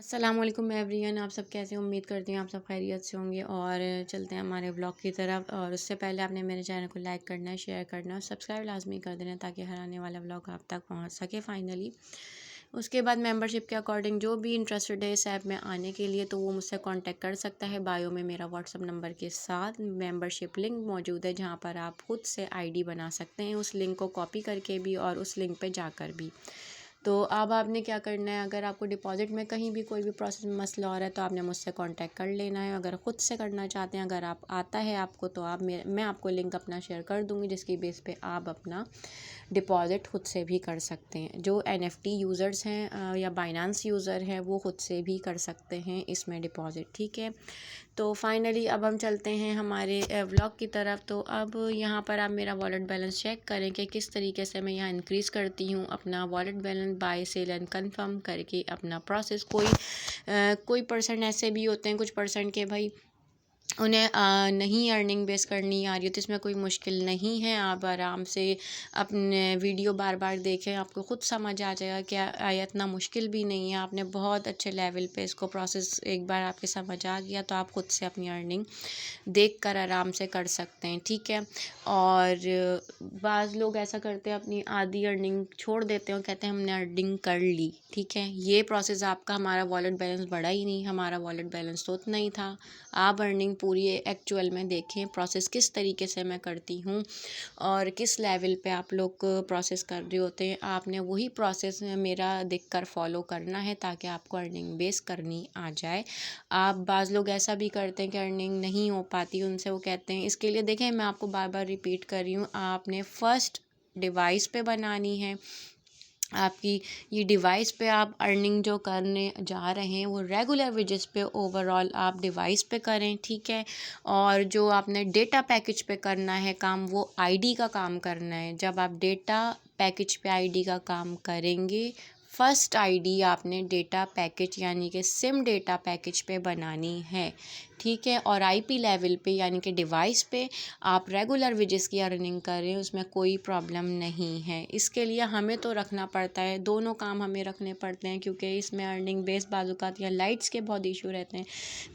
अस्सलाम वालेकुम एवरीवन। आप सब कैसे हैं? उम्मीद करती हूँ आप सब खैरियत से होंगे। और चलते हैं हमारे ब्लॉग की तरफ। और उससे पहले आपने मेरे चैनल को लाइक करना है, शेयर करना है और सब्सक्राइब लाजमी कर देना ताकि हर आने वाला ब्लॉग आप तक पहुँच सके फाइनली। उसके बाद मेंबरशिप के अकॉर्डिंग जो भी इंटरेस्टेड है इस ऐप में आने के लिए तो वो मुझसे कांटेक्ट कर सकता है। बायो में मेरा व्हाट्सअप नंबर के साथ मेंबरशिप लिंक मौजूद है जहाँ पर आप खुद से आईडी बना सकते हैं, उस लिंक को कॉपी करके भी और उस लिंक पे जाकर भी। तो अब आपने क्या करना है, अगर आपको डिपॉज़िट में कहीं भी कोई भी प्रोसेस में मसला हो रहा है तो आपने मुझसे कांटेक्ट कर लेना है। अगर ख़ुद से करना चाहते हैं, अगर आप आता है आपको, तो आप मैं आपको लिंक अपना शेयर कर दूँगी जिसकी बेस पे आप अपना डिपॉज़िट खुद से भी कर सकते हैं। जो एनएफटी यूज़र्स हैं या बाइनेंस यूज़र हैं वो खुद से भी कर सकते हैं इसमें डिपॉज़िट, ठीक है। तो फाइनली अब हम चलते हैं हमारे व्लॉग की तरफ। तो अब यहाँ पर आप मेरा वॉलेट बैलेंस चेक करें कि किस तरीके से मैं यहाँ इंक्रीज़ करती हूँ अपना wallet balance buy sell and confirm करके अपना प्रोसेस। कोई पर्सन ऐसे भी होते हैं, कुछ पर्सन के भाई उन्हें नहीं अर्निंग बेस करनी आ रही है, तो इसमें कोई मुश्किल नहीं है। आप आराम से अपने वीडियो बार बार देखें, आपको ख़ुद समझ आ जाएगा कि इतना मुश्किल भी नहीं है। आपने बहुत अच्छे लेवल पे इसको प्रोसेस एक बार आपके समझ आ गया तो आप ख़ुद से अपनी अर्निंग देख कर आराम से कर सकते हैं, ठीक है। और बाज़ लोग ऐसा करते हैं, अपनी आधी अर्निंग छोड़ देते हैं और कहते हैं हमने अर्निंग कर ली, ठीक है। ये प्रोसेस आपका, हमारा वॉलेट बैलेंस बढ़ा ही नहीं, हमारा वॉलेट बैलेंस तो उतना ही था। आप अर्निंग पूरी एक्चुअल में देखें, प्रोसेस किस तरीके से मैं करती हूँ और किस लेवल पे आप लोग प्रोसेस कर रहे होते हैं। आपने वही प्रोसेस मेरा देखकर फॉलो करना है ताकि आपको अर्निंग बेस करनी आ जाए। आप बाज़ लोग ऐसा भी करते हैं कि अर्निंग नहीं हो पाती उनसे, वो कहते हैं। इसके लिए देखें, मैं आपको बार बार रिपीट कर रही हूँ, आपने फ़र्स्ट डिवाइस पे बनानी है। आपकी ये डिवाइस पे आप अर्निंग जो करने जा रहे हैं वो रेगुलर वेजेस पे ओवरऑल आप डिवाइस पे करें, ठीक है। और जो आपने डेटा पैकेज पे करना है काम, वो आईडी का काम करना है। जब आप डेटा पैकेज पे आईडी का काम करेंगे, फ़र्स्ट आईडी आपने डेटा पैकेज यानी कि सिम डेटा पैकेज पे बनानी है, ठीक है। और आईपी लेवल पे यानी कि डिवाइस पे आप रेगुलर वेजेस की अर्निंग करें, उसमें कोई प्रॉब्लम नहीं है। इसके लिए हमें तो रखना पड़ता है, दोनों काम हमें रखने पड़ते हैं क्योंकि इसमें अर्निंग बेस बाज़ात या लाइट्स के बहुत इशू रहते हैं।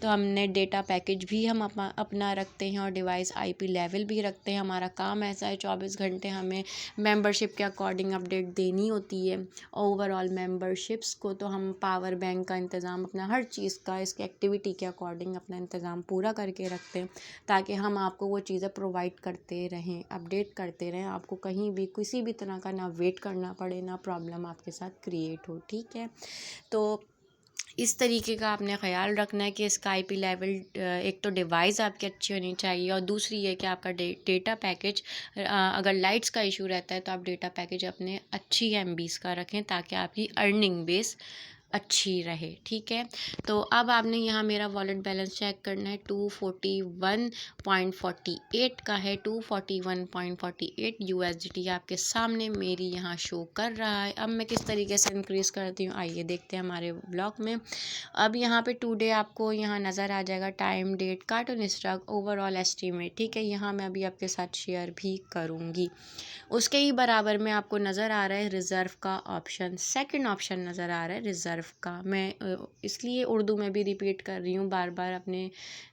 तो हमने डेटा पैकेज भी हम अपना रखते हैं और डिवाइस आईपी लेवल भी रखते हैं। हमारा काम ऐसा है, 24 घंटे हमें मेंबरशिप के अकॉर्डिंग अपडेट देनी होती है। ओवरऑल मेंबरशिप्स को तो हम पावर बैंक का इंतज़ाम, अपना हर चीज़ का इसके एक्टिविटी के अकॉर्डिंग अपना इंतज़ाम पूरा करके रखते हैं ताकि हम आपको वो चीज़ें प्रोवाइड करते रहें, अपडेट करते रहें। आपको कहीं भी किसी भी तरह का ना वेट करना पड़े, ना प्रॉब्लम आपके साथ क्रिएट हो, ठीक है। तो इस तरीके का आपने ख़्याल रखना है कि इसका आईपी लेवल, एक तो डिवाइस आपकी अच्छी होनी चाहिए और दूसरी ये कि आपका डेटा पैकेज, अगर लाइट्स का इशू रहता है तो आप डेटा पैकेज अपने अच्छी एमबीज़ का रखें ताकि आपकी अर्निंग बेस अच्छी रहे, ठीक है। तो अब आपने यहाँ मेरा वॉलेट बैलेंस चेक करना है। 241.48 का है, 241.48 यूएसडीटी आपके सामने मेरी यहाँ शो कर रहा है। अब मैं किस तरीके से इंक्रीज़ करती हूँ, आइए देखते हैं हमारे ब्लॉग में। अब यहाँ पे टुडे आपको यहाँ नज़र आ जाएगा, time, date, carton stock, overall estimate, ठीक है। यहाँ मैं अभी आपके साथ शेयर भी करूँगी। उसके ही बराबर में आपको नज़र आ रहा है रिज़र्व का ऑप्शन, सेकंड ऑप्शन नज़र आ रहा है रिज़र्व का। मैं इसलिए उर्दू में भी रिपीट कर रही हूँ बार बार अपने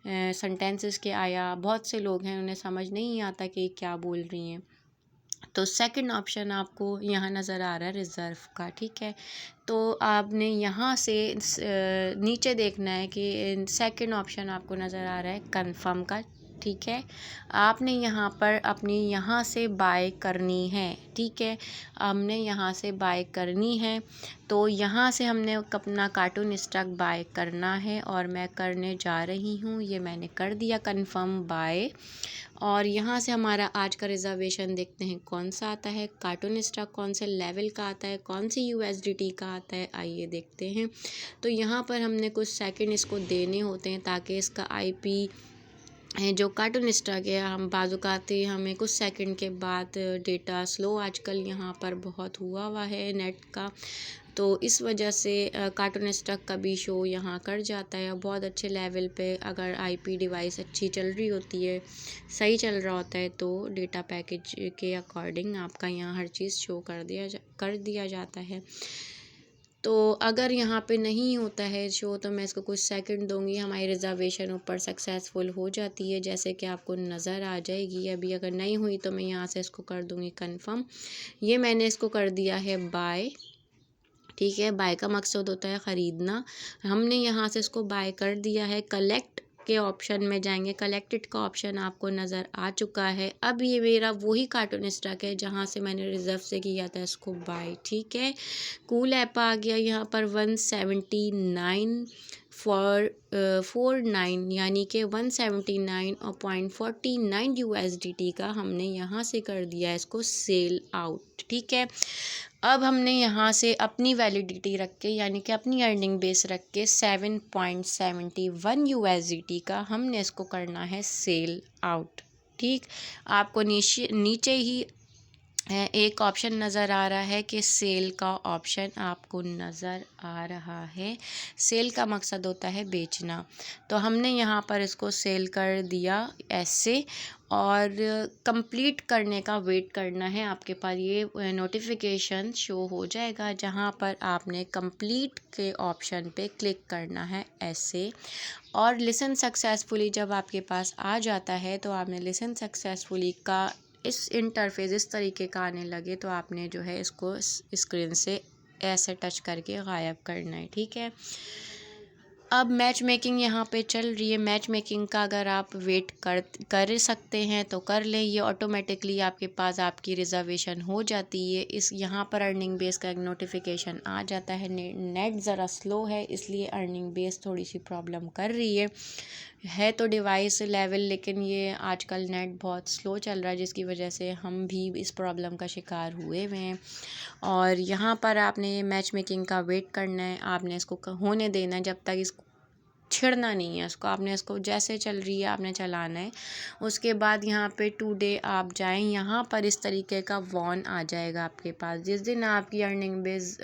सेंटेंसेस के, आया बहुत से लोग हैं उन्हें समझ नहीं आता कि क्या बोल रही हैं। तो सेकंड ऑप्शन आपको यहाँ नज़र आ रहा है रिज़र्व का, ठीक है। तो आपने यहाँ से नीचे देखना है कि सेकंड ऑप्शन आपको नज़र आ रहा है कंफर्म का, ठीक है। आपने यहाँ पर अपनी यहाँ से बाय करनी है, ठीक है। हमने यहाँ से बाय करनी है तो यहाँ से हमने अपना कार्टून स्टॉक बाय करना है और मैं करने जा रही हूँ। ये मैंने कर दिया कंफर्म बाय। और यहाँ से हमारा आज का रिज़र्वेशन देखते हैं कौन सा आता है, कार्टून स्टॉक कौन से लेवल का आता है, कौन सी यूएसडीटी का आता है, आइए देखते हैं। तो यहाँ पर हमने कुछ सेकंड इसको देने होते हैं ताकि इसका आईपी है जो कार्टून स्टॉक है, हम बाज़ात हमें कुछ सेकंड के बाद डेटा स्लो आजकल यहाँ पर बहुत हुआ है नेट का, तो इस वजह से कार्टून स्टॉक का भी शो यहाँ कर जाता है। बहुत अच्छे लेवल पे अगर आईपी डिवाइस अच्छी चल रही होती है, सही चल रहा होता है, तो डेटा पैकेज के अकॉर्डिंग आपका यहाँ हर चीज़ शो कर दिया जाता है। तो अगर यहाँ पे नहीं होता है शो तो मैं इसको कुछ सेकंड दूंगी, हमारी रिज़र्वेशन ऊपर सक्सेसफुल हो जाती है जैसे कि आपको नज़र आ जाएगी। अभी अगर नहीं हुई तो मैं यहाँ से इसको कर दूंगी कंफर्म। ये मैंने इसको कर दिया है बाय। ठीक है, बाय का मकसद होता है ख़रीदना। हमने यहाँ से इसको बाय कर दिया है। कलेक्ट के ऑप्शन में जाएंगे, कलेक्टेड का ऑप्शन आपको नज़र आ चुका है। अब ये मेरा वही कार्टून स्टॉक है जहाँ से मैंने रिज़र्व से किया था इसको बाय। ठीक है, कूल ऐप आ गया यहाँ पर 179 फॉर 49 यानी कि 179.49 USDT का हमने यहाँ से कर दिया है इसको सेल आउट। ठीक है, अब हमने यहाँ से अपनी वैलिडिटी रख के यानी कि अपनी अर्निंग बेस रख के 7.71 USDT का हमने इसको करना है सेल आउट। ठीक, आपको नीचे ही एक ऑप्शन नज़र आ रहा है कि सेल का ऑप्शन आपको नज़र आ रहा है। सेल का मकसद होता है बेचना, तो हमने यहाँ पर इसको सेल कर दिया ऐसे, और कंप्लीट करने का वेट करना है। आपके पास ये नोटिफिकेशन शो हो जाएगा जहाँ पर आपने कंप्लीट के ऑप्शन पे क्लिक करना है ऐसे, और लिसन सक्सेसफुली जब आपके पास आ जाता है तो आपने लिसन सक्सेसफुली का इस इंटरफेस इस तरीके का आने लगे तो आपने जो है इसको स्क्रीन से ऐसे टच करके गायब करना है। ठीक है, अब मैच मेकिंग यहाँ पे चल रही है। मैच मेकिंग का अगर आप वेट कर सकते हैं तो कर लें, ये ऑटोमेटिकली आपके पास आपकी रिज़र्वेशन हो जाती है। इस यहाँ पर अर्निंग बेस का एक नोटिफिकेशन आ जाता है। नेट ज़रा स्लो है इसलिए अर्निंग बेस थोड़ी सी प्रॉब्लम कर रही है तो डिवाइस लेवल, लेकिन ये आजकल नेट बहुत स्लो चल रहा है जिसकी वजह से हम भी इस प्रॉब्लम का शिकार हुए हुए हैं। और यहाँ पर आपने मैच मेकिंग का वेट करना है, आपने इसको होने देना है जब तक इसको छिड़ना नहीं है। उसको आपने इसको जैसे चल रही है आपने चलाना है। उसके बाद यहाँ पे टुडे आप जाएं, यहाँ पर इस तरीके का वॉन आ जाएगा आपके पास। जिस दिन आपकी अर्निंग बेस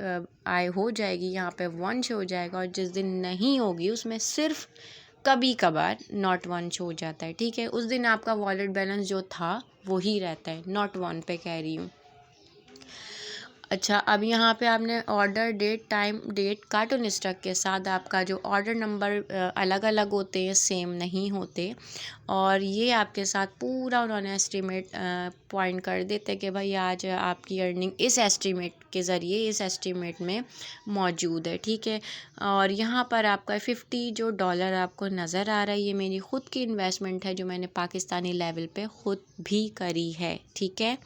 आय हो जाएगी यहाँ पे वन शो हो जाएगा, और जिस दिन नहीं होगी उसमें सिर्फ कभी कभार नॉट वन शो हो जाता है। ठीक है, उस दिन आपका वॉलेट बैलेंस जो था वही रहता है, नॉट वन पे कह रही हूँ। अच्छा, अब यहाँ पे आपने order date time date carton stock के साथ आपका जो ऑर्डर नंबर अलग अलग होते हैं, सेम नहीं होते, और ये आपके साथ पूरा उन्होंने एस्टीमेट पॉइंट कर देते कि भाई आज आपकी अर्निंग इस एस्टीमेट के ज़रिए इस एस्टीमेट में मौजूद है। ठीक है, और यहाँ पर आपका $50 आपको नज़र आ रहा है, ये मेरी ख़ुद की इन्वेस्टमेंट है जो मैंने पाकिस्तानी लेवल पे ख़ुद भी करी है। ठीक है,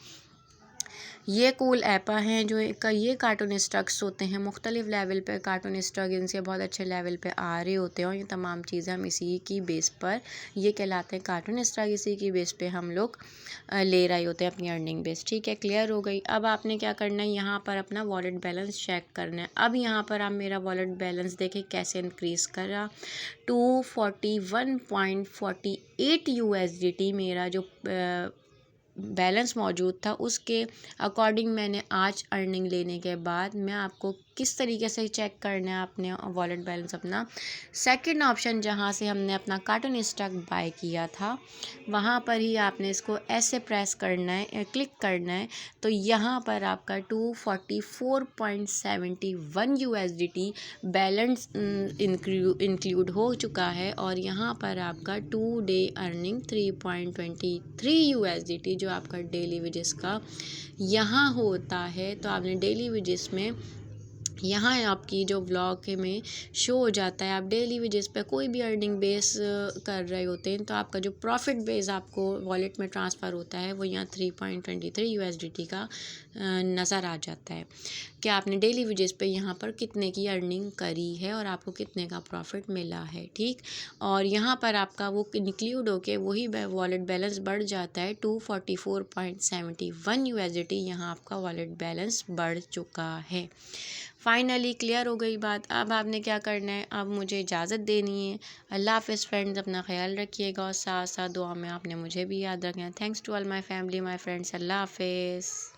ये कूल ऐपा हैं जो ये कार्टून स्टॉक्स होते हैं मुख्तलिफ़ लेवल पे। कार्टून स्टॉक इनसे बहुत अच्छे लेवल पे आ रहे होते हैं, और ये तमाम चीज़ें हम इसी की बेस पर ये कहलाते हैं कार्टून स्टॉक। इसी की बेस पे हम लोग ले रहे होते हैं अपनी अर्निंग बेस। ठीक है, क्लियर हो गई। अब आपने क्या करना है, यहाँ पर अपना वॉलेट बैलेंस चेक करना है। अब यहाँ पर आप मेरा वॉलेट बैलेंस देखें कैसे इंक्रीज़ करा। 241.48 USDT मेरा जो बैलेंस मौजूद था उसके अकॉर्डिंग मैंने आज अर्निंग लेने के बाद मैं आपको किस तरीके से चेक करना है अपने वॉलेट बैलेंस अपना। सेकंड ऑप्शन जहां से हमने अपना कार्टून स्टॉक बाय किया था वहां पर ही आपने इसको ऐसे प्रेस करना है, क्लिक करना है, तो यहाँ पर आपका 244.71 USDT बैलेंस इंक्लूड हो चुका है, और यहाँ पर आपका 2 डे अर्निंग 3.23 USDT जो आपका डेली वेजेस का यहाँ होता है। तो आपने डेली वेजेस में यहाँ आपकी जो व्लॉग में शो हो जाता है, आप डेली वेजेस पे कोई भी अर्निंग बेस कर रहे होते हैं तो आपका जो प्रॉफिट बेस आपको वॉलेट में ट्रांसफ़र होता है वो यहाँ 3.23 USDT का नज़र आ जाता है कि आपने डेली वेजेस पे यहाँ पर कितने की अर्निंग करी है और आपको कितने का प्रॉफिट मिला है। ठीक, और यहाँ पर आपका वो इंक्लूड होके वही वॉलेट बैलेंस बढ़ जाता है 244.71 USDT। यहाँ आपका वॉलेट बैलेंस बढ़ चुका है। फाइनली क्लियर हो गई बात। अब आपने क्या करना है, अब मुझे इजाज़त देनी है। अल्लाह हाफ़िज़ फ्रेंड्स, अपना ख्याल रखिएगा और साथ साथ दुआ में आपने मुझे भी याद रखना है। Thanks to all my family my friends. Allah हाफ़िज़।